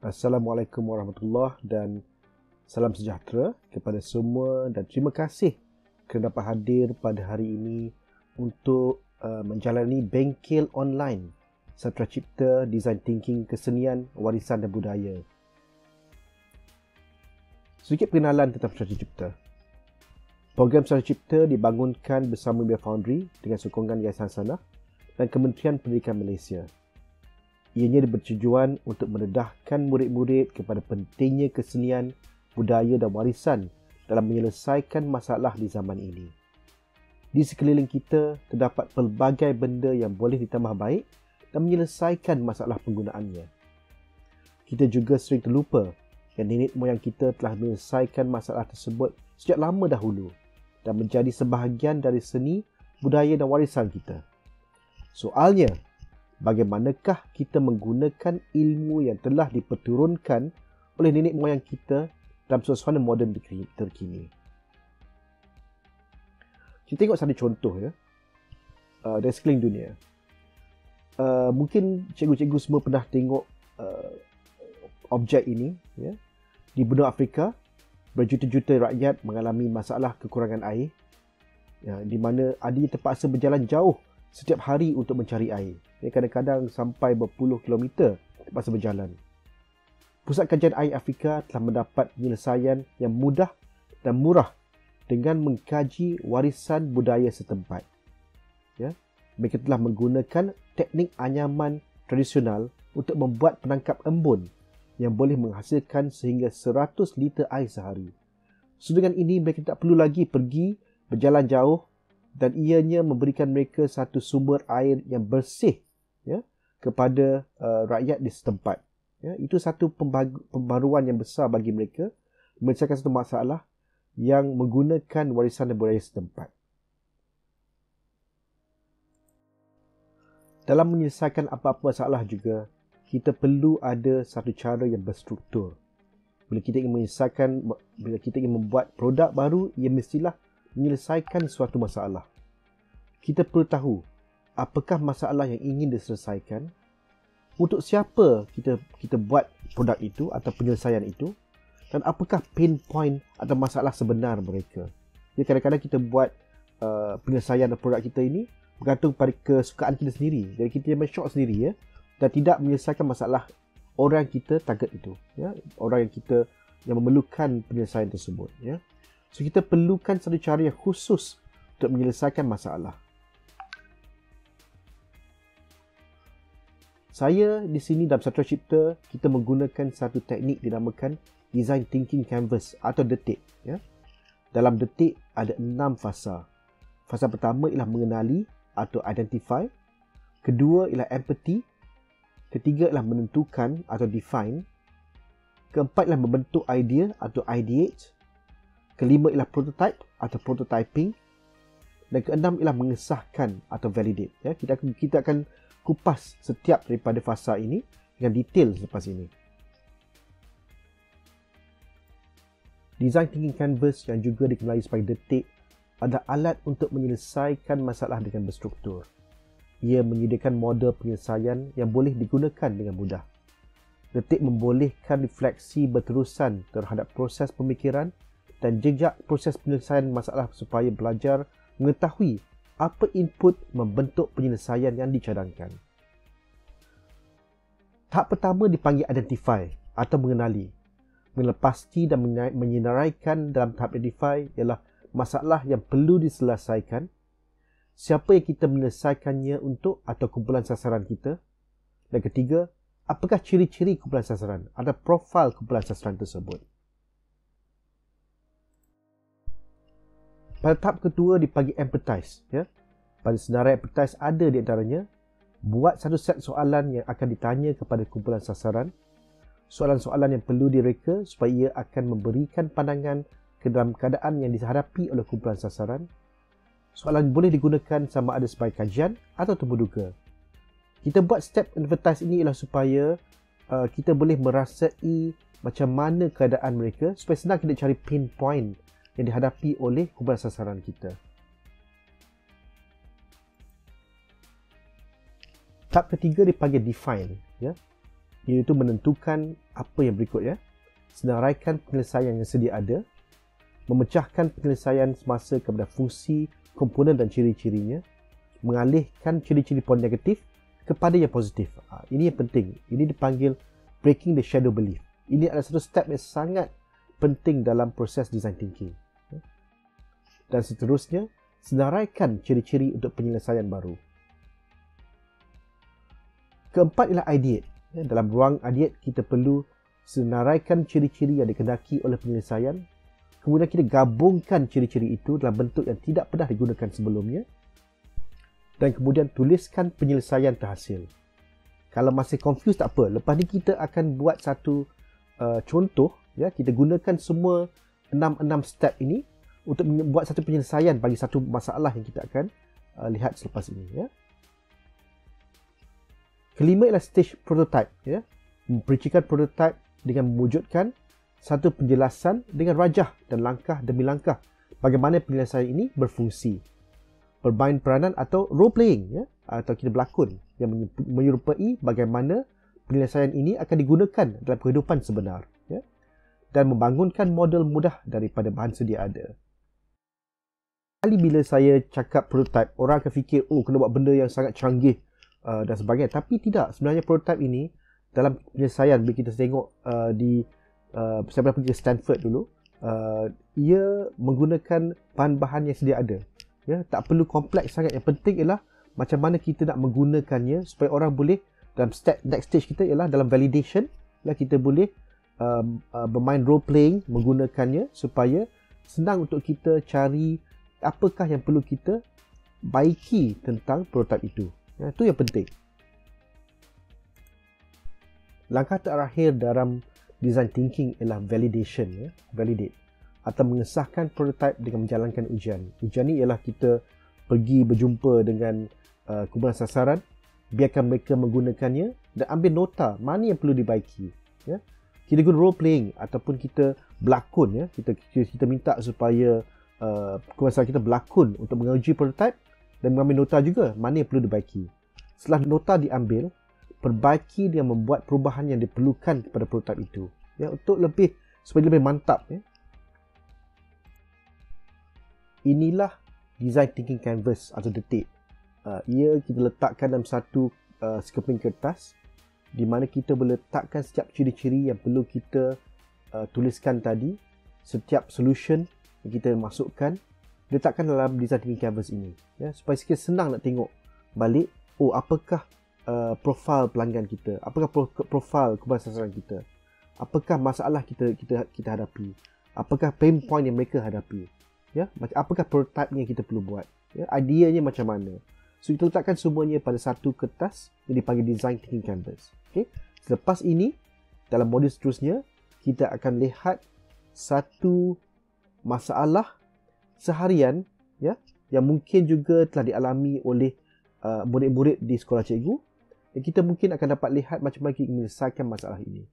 Assalamualaikum warahmatullahi dan salam sejahtera kepada semua dan terima kasih kerana dapat hadir pada hari ini untuk menjalani bengkel online Sastra Cipta Design Thinking Kesenian Warisan dan Budaya. Sedikit pengenalan tentang Sastra Cipta. Program Sastra Cipta dibangunkan bersama Media Foundry dengan sokongan Yayasan Sanah dan Kementerian Pendidikan Malaysia. Ianya bertujuan untuk mendedahkan murid-murid kepada pentingnya kesenian, budaya dan warisan dalam menyelesaikan masalah di zaman ini. Di sekeliling kita terdapat pelbagai benda yang boleh ditambah baik dan menyelesaikan masalah penggunaannya. Kita juga sering terlupa yang nenek moyang kita telah menyelesaikan masalah tersebut sejak lama dahulu dan menjadi sebahagian dari seni, budaya dan warisan kita. Soalnya, bagaimanakah kita menggunakan ilmu yang telah diperturunkan oleh nenek moyang kita dalam suasana moden terkini? Kita tengok satu contoh ya, dari sekeliling dunia. Mungkin cikgu-cikgu semua pernah tengok objek ini ya. Di benua Afrika, berjuta-juta rakyat mengalami masalah kekurangan air ya, di mana adanya terpaksa berjalan jauh setiap hari untuk mencari air. Kadang-kadang sampai berpuluh kilometer terpaksa berjalan. Pusat Kajian Air Afrika telah mendapat penyelesaian yang mudah dan murah dengan mengkaji warisan budaya setempat. Ya, mereka telah menggunakan teknik anyaman tradisional untuk membuat penangkap embun yang boleh menghasilkan sehingga 100 liter air sehari. So, dengan ini mereka tak perlu lagi pergi berjalan jauh dan ianya memberikan mereka satu sumber air yang bersih ya, kepada rakyat di setempat. Ya, itu satu pembaruan yang besar bagi mereka menyelesaikan satu masalah yang menggunakan warisan dan budaya setempat. Dalam menyelesaikan apa-apa masalah juga, kita perlu ada satu cara yang berstruktur. Bila kita ingin membuat produk baru, ia mestilah menyelesaikan suatu masalah. Kita perlu tahu apakah masalah yang ingin diselesaikan, untuk siapa kita buat produk itu atau penyelesaian itu, dan apakah pain point atau masalah sebenar mereka. Jadi kadang-kadang kita buat penyelesaian produk kita ini bergantung pada kesukaan kita sendiri. Jadi kita memang syok sendiri ya, dan tidak menyelesaikan masalah orang kita target itu ya, orang yang memerlukan penyelesaian tersebut ya. So kita perlukan satu cara yang khusus untuk menyelesaikan masalah. Saya di sini dalam Sastra Cipta, kita menggunakan satu teknik dinamakan Design Thinking Canvas atau detik ya. Dalam detik ada 6 fasa. Fasa pertama ialah mengenali atau identify, kedua ialah empathy, ketiga ialah menentukan atau define, keempat ialah membentuk idea atau ideate, kelima ialah prototype atau prototyping, dan keenam ialah mengesahkan atau validate ya. Kita akan kupas setiap daripada fasa ini dengan detail selepas ini. Design Thinking Canvas yang juga dikenali sebagai detik adalah alat untuk menyelesaikan masalah dengan berstruktur. Ia menyediakan model penyelesaian yang boleh digunakan dengan mudah. Detik membolehkan refleksi berterusan terhadap proses pemikiran dan jejak proses penyelesaian masalah supaya belajar mengetahui apa input membentuk penyelesaian yang dicadangkan. Tahap pertama dipanggil identify atau mengenali. Melepasti dan menyinaraikan dalam tahap identify ialah masalah yang perlu diselesaikan, siapa yang kita menyelesaikannya untuk atau kumpulan sasaran kita, dan ketiga, apakah ciri-ciri kumpulan sasaran atau profil kumpulan sasaran tersebut. Pada tahap kedua dipanggil empathize ya. Pada senarai empathize ada di antaranya buat satu set soalan yang akan ditanya kepada kumpulan sasaran, soalan-soalan yang perlu direka supaya ia akan memberikan pandangan ke dalam keadaan yang dihadapi oleh kumpulan sasaran. Soalan boleh digunakan sama ada sebagai kajian atau terbuka. Kita buat step empathize ini ialah supaya kita boleh merasai macam mana keadaan mereka supaya senang kita cari pain point yang dihadapi oleh kumpulan sasaran kita. Tahap ketiga dipanggil define ya. iaitu menentukan apa yang berikut ya. Senaraikan penyelesaian yang sedia ada, memecahkan penyelesaian semasa kepada fungsi, komponen dan ciri-cirinya, mengalihkan ciri-ciri poin negatif kepada yang positif. Ini yang penting. Ini dipanggil breaking the shadow belief. Ini adalah satu step yang sangat penting dalam proses design thinking. Dan seterusnya, senaraikan ciri-ciri untuk penyelesaian baru. Keempat ialah ideate. Dalam ruang ideate, kita perlu senaraikan ciri-ciri yang dikehendaki oleh penyelesaian. Kemudian kita gabungkan ciri-ciri itu dalam bentuk yang tidak pernah digunakan sebelumnya. Dan kemudian tuliskan penyelesaian terhasil. Kalau masih confused tak apa. Lepas ni kita akan buat satu contoh. Ya, kita gunakan semua 6 step ini untuk membuat satu penyelesaian bagi satu masalah yang kita akan lihat selepas ini. Ya. Kelima ialah stage prototype. Ya. Memperincikan prototype dengan mewujudkan satu penjelasan dengan rajah dan langkah demi langkah bagaimana penyelesaian ini berfungsi. Bermain peranan atau role playing, ya, atau kita berlakon yang menyerupai bagaimana penyelesaian ini akan digunakan dalam kehidupan sebenar, ya, dan membangunkan model mudah daripada bahan sedia ada. Kali bila saya cakap prototype, orang akan fikir, oh, kena buat benda yang sangat canggih dan sebagainya. Tapi tidak, sebenarnya prototype ini dalam penyelesaian, bila kita tengok saya pernah pergi ke Stanford dulu, ia menggunakan bahan-bahan yang sedia ada. Ya, tak perlu kompleks sangat. Yang penting ialah macam mana kita nak menggunakannya supaya orang boleh, dalam next stage kita ialah dalam validation, lah kita boleh bermain role playing menggunakannya supaya senang untuk kita cari apakah yang perlu kita baiki tentang prototype itu. Ya, itu yang penting. Langkah terakhir dalam design thinking ialah validation, ya, validate, atau mengesahkan prototype dengan menjalankan ujian. Ujian ni ialah kita pergi berjumpa dengan kumpulan sasaran, biarkan mereka menggunakannya dan ambil nota mana yang perlu dibaiki. Ya. Kita guna role playing ataupun kita berlakon, ya. Kita minta supaya kumpulan sasaran kita berlakon untuk menguji prototype dan mengambil nota juga mana yang perlu dibaiki. Setelah nota diambil, perbaiki dengan membuat perubahan yang diperlukan kepada prototype itu, ya, untuk supaya lebih mantap, ya. Inilah design thinking canvas atau detik. Ia kita letakkan dalam satu sekeping kertas di mana kita boleh letakkan setiap ciri-ciri yang perlu kita tuliskan tadi, setiap solution yang kita masukkan, letakkan dalam design thinking canvas ini, ya, supaya sikit senang nak tengok balik, oh, apakah profil pelanggan kita, apakah profil kumpulan sasaran kita, apakah masalah kita hadapi, apakah pain point yang mereka hadapi, ya, apakah prototype yang kita perlu buat, ya, ideanya macam mana. So kita letakkan semuanya pada satu kertas yang dipanggil design thinking canvas. Okay. Selepas ini, dalam modul seterusnya, kita akan lihat satu masalah seharian, ya, yang mungkin juga telah dialami oleh murid-murid di sekolah cikgu, dan kita mungkin akan dapat lihat macam mana kita menyelesaikan masalah ini.